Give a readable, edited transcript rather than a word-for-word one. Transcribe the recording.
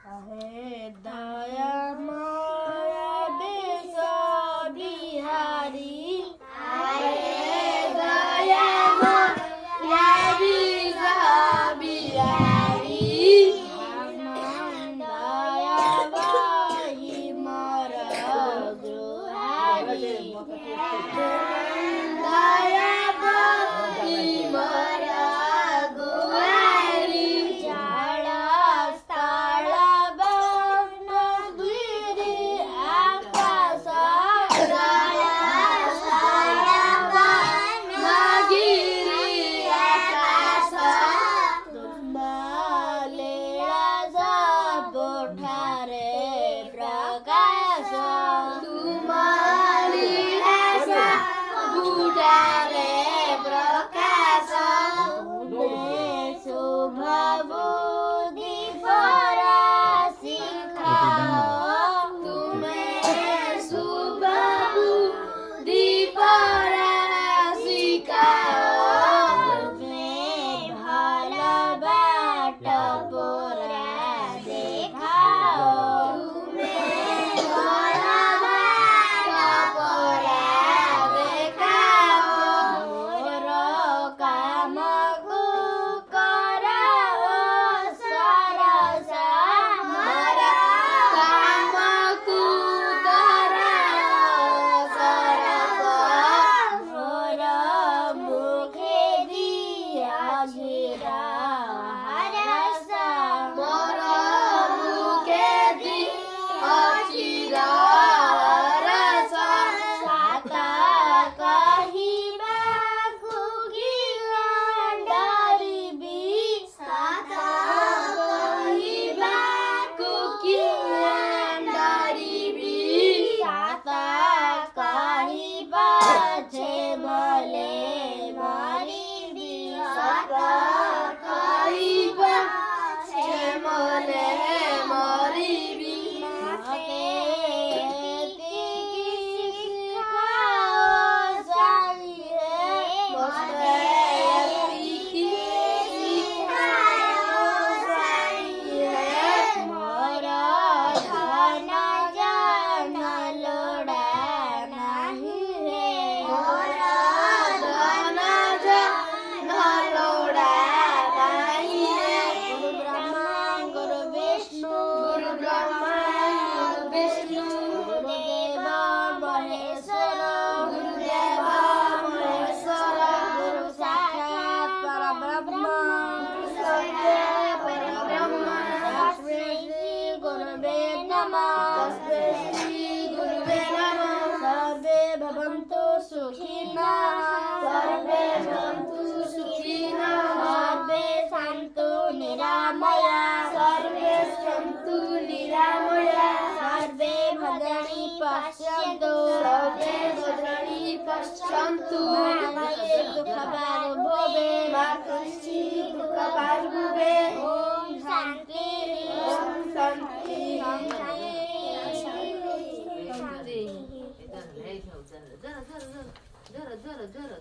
हे दयामय विश्व बिहारी हे दयामय विश्व बिहारी दया वही मोर दुहारी दया वही मोर गुहारी झाड़ स्थल बन दुरी आकाश दया स्थल बन गिरी आकाश तुमलेला सबठारे प्रकाश तुमलीला सबठारे प्रकाश तुमे शुभ बुद्धि परासी खाओ तुमे शुभ बुद्धि परासी खाओ तुमे भला बाट पोरा देखाओ तुमे भला बाट पोरा देखाओ मोर कामको कराओ सरस मोर कामको कराओ सरस मोर मुखे दिया घिरा हरस मोर मुखे दिया घिरा हरस सात कहिबाकु डरिबी सात कहिबाकु डरिबी सात कहिबा छे बोले मरिबी सात कहिबा छे बोले मरिबी मते सिखाओ चाहिए मते सिखाओ चाहिए मोर धन जन लोड़ा नहीं रे मोर धन जन लोड़ा नहीं रे गुरु ब्रह्मा गुरु विष्णु गुरु ब्रह्मा गुरु विष्णु गुरुदेव महेश्वर गुरुदेव महेश्वर गुरु साक्षात् परब्रह्म गुरु साक्षात् परब्रह्म तस्मै श्री गुरुवे नमः तस्मै श्री गुरुवे नमः सर्वे भवन्तु सुखिनः सर्वे भवन्तु सुखिनः सर्वे सन्तु निरामयाः सर्वे सन्तु निरामयाः सर्वे भद्राणि पश्यन्तु सर्वे भद्राणि पश्यन्तु मा कश्चित् दुःखभाग् भवे मा कश्चित् दुःखभाग् भवे ॐ शान्ति ॐ शान्ति शान्ति झालं झालं झालं झालं झालं झालं झालं